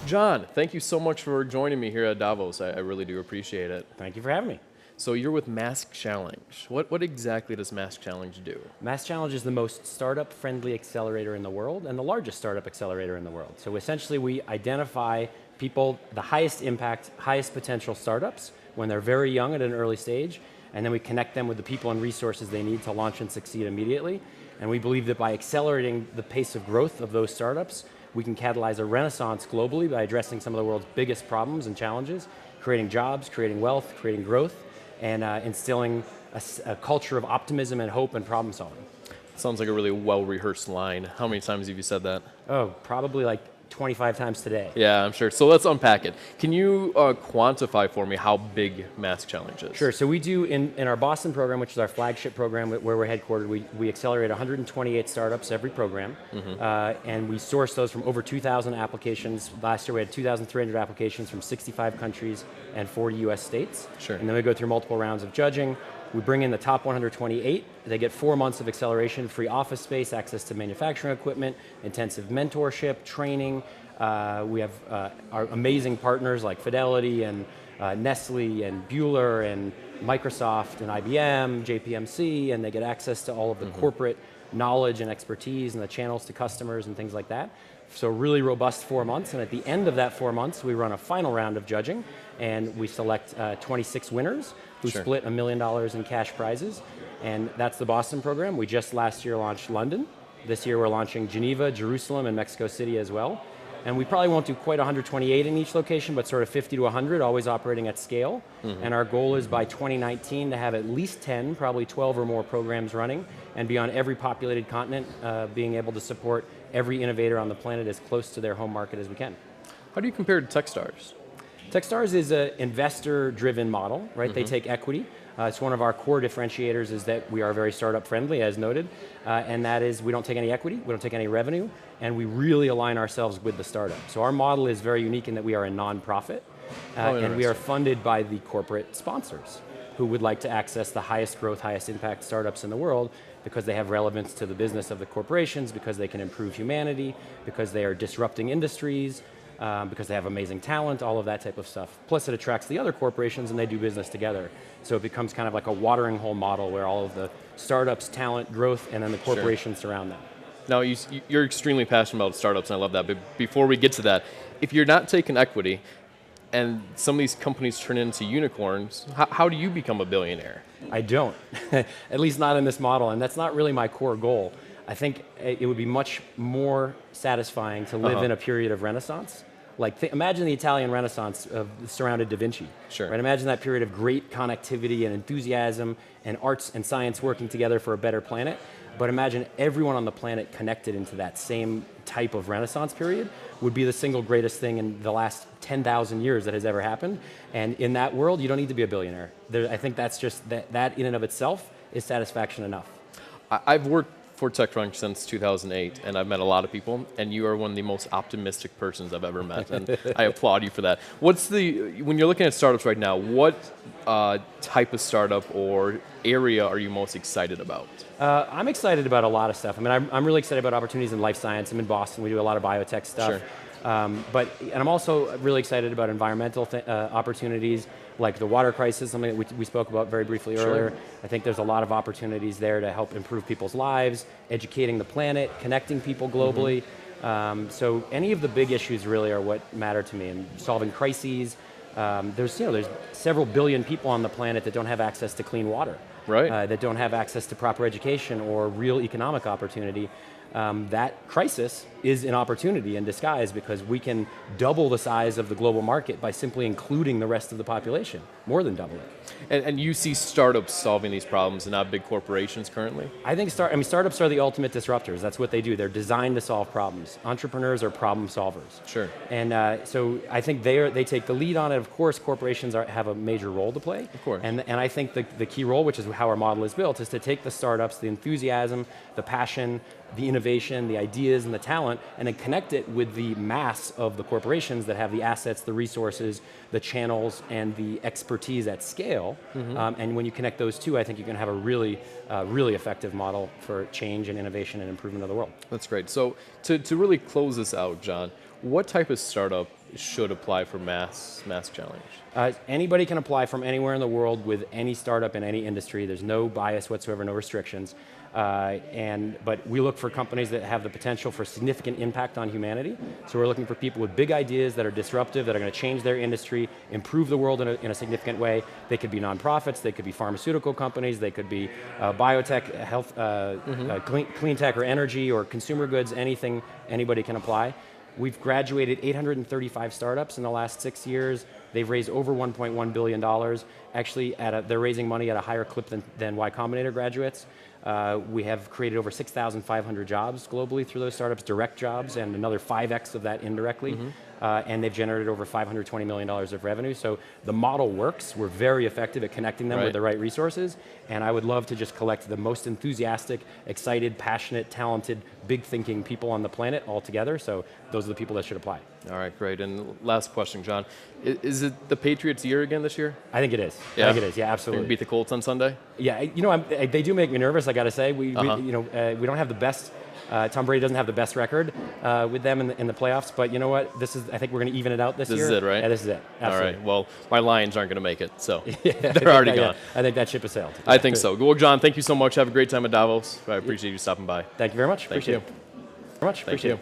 John, thank you so much for joining me here at Davos. I really do appreciate it. Thank you for having me. So you're with MassChallenge's. What exactly does MassChallenge's do? MassChallenge is the most startup-friendly accelerator in the world and the largest startup accelerator in the world. So essentially we identify people, the highest impact, highest potential startups when they're very young at an early stage, and then we connect them with the people and resources they need to launch and succeed immediately. And we believe that by accelerating the pace of growth of those startups, we can catalyze a renaissance globally by addressing some of the world's biggest problems and challenges, creating jobs, creating wealth, creating growth, and instilling a culture of optimism and hope and problem solving. Sounds like a really well-rehearsed line. How many times have you said that? Oh, probably like 25 times today. Yeah, I'm sure. So let's unpack it. Can you quantify for me how big MassChallenge's is? Sure, so we do, in our Boston program, which is our flagship program where we're headquartered, we accelerate 128 startups every program, and we source those from over 2,000 applications. Last year we had 2,300 applications from 65 countries and 40 US states. Sure. And then we go through multiple rounds of judging. We bring in the top 128. They get 4 months of acceleration, free office space, access to manufacturing equipment, intensive mentorship, training. We have our amazing partners like Fidelity and Nestle and Bueller and Microsoft and IBM, JPMC, and they get access to all of the corporate knowledge and expertise and the channels to customers and things like that. So really robust 4 months, and at the end of that 4 months, we run a final round of judging, and we select 26 winners who split $1 million in cash prizes, and that's the Boston program. We just last year launched London. This year we're launching Geneva, Jerusalem, and Mexico City as well. And we probably won't do quite 128 in each location, but sort of 50 to 100, always operating at scale. And our goal is by 2019 to have at least 10, probably 12 or more programs running, and be on every populated continent, being able to support every innovator on the planet as close to their home market as we can. How do you compare to Techstars? Techstars is an investor-driven model, right? They take equity. It's one of our core differentiators is that we are very startup friendly, as noted, and that is we don't take any equity, we don't take any revenue, and we really align ourselves with the startup. So our model is very unique in that we are a non-profit, and we are funded by the corporate sponsors who would like to access the highest growth, highest impact startups in the world because they have relevance to the business of the corporations, because they can improve humanity, because they are disrupting industries, because they have amazing talent, all of that type of stuff. Plus it attracts the other corporations and they do business together. So it becomes kind of like a watering hole model where all of the startups, talent, growth, and then the corporations surround them. Now you're extremely passionate about startups and I love that, but before we get to that, if you're not taking equity and some of these companies turn into unicorns, how do you become a billionaire? I don't, at least not in this model, and that's not really my core goal. I think it would be much more satisfying to live in a period of renaissance. Like, imagine the Italian Renaissance surrounded Da Vinci. Sure. Right? Imagine that period of great connectivity and enthusiasm and arts and science working together for a better planet. But imagine everyone on the planet connected into that same type of Renaissance period would be the single greatest thing in the last 10,000 years that has ever happened. And in that world, you don't need to be a billionaire. I think that's just, that in and of itself is satisfaction enough. I've worked for TechCrunch since 2008, and I've met a lot of people, and you are one of the most optimistic persons I've ever met, and I applaud you for that. When you're looking at startups right now, what type of startup or area are you most excited about? I'm excited about a lot of stuff. I mean, I'm really excited about opportunities in life science. I'm in Boston, we do a lot of biotech stuff. Sure. And I'm also really excited about environmental opportunities, like the water crisis, something that we spoke about very briefly earlier. I think there's a lot of opportunities there to help improve people's lives, educating the planet, connecting people globally. So any of the big issues really are what matter to me, and solving crises. There's several billion people on the planet that don't have access to clean water, that don't have access to proper education or real economic opportunity. That crisis is an opportunity in disguise because we can double the size of the global market by simply including the rest of the population, more than double it. And you see startups solving these problems and not big corporations currently? I think startups are the ultimate disruptors. That's what they do. They're designed to solve problems. Entrepreneurs are problem solvers. Sure. And so I think they take the lead on it. Of course, corporations have a major role to play. Of course. And I think the key role, which is how our model is built, is to take the startups, the enthusiasm, the passion, the innovation, the ideas, and the talent, and then connect it with the mass of the corporations that have the assets, the resources, the channels, and the expertise at scale. And when you connect those two, I think you can have a really effective model for change and innovation and improvement of the world. That's great. So to really close this out, John, what type of startup should apply for Mass Challenge? Anybody can apply from anywhere in the world with any startup in any industry. There's no bias whatsoever, no restrictions. But we look for companies that have the potential for significant impact on humanity. So we're looking for people with big ideas that are disruptive, that are going to change their industry, improve the world in a significant way. They could be nonprofits, they could be pharmaceutical companies, they could be biotech, health, clean tech or energy or consumer goods, anything, anybody can apply. We've graduated 835 startups in the last 6 years. They've raised over $1.1 billion. Actually, they're raising money at a higher clip than Y Combinator graduates. We have created over 6,500 jobs globally through those startups, direct jobs, and another 5x of that indirectly. And they've generated over $520 million of revenue. So the model works. We're very effective at connecting them with the right resources. And I would love to just collect the most enthusiastic, excited, passionate, talented, big thinking people on the planet all together. So those are the people that should apply. All right, great. And last question, John. Is it the Patriots' year again this year? I think it is. Yeah? I think it is, yeah, absolutely. Beat the Colts on Sunday? Yeah, you know, they do make me nervous, I got to say. We don't have the best, Tom Brady doesn't have the best record with them in the playoffs, but you know what? I think we're going to even it out this year. This is it, right? Yeah, this is it. Absolutely. All right, well, my Lions aren't going to make it, so Yeah, they're already gone. I think that ship has sailed. I think so. Well, John, thank you so much. Have a great time at Davos. I appreciate you stopping by. Thank you very much. Thank you. Appreciate it. Thank you.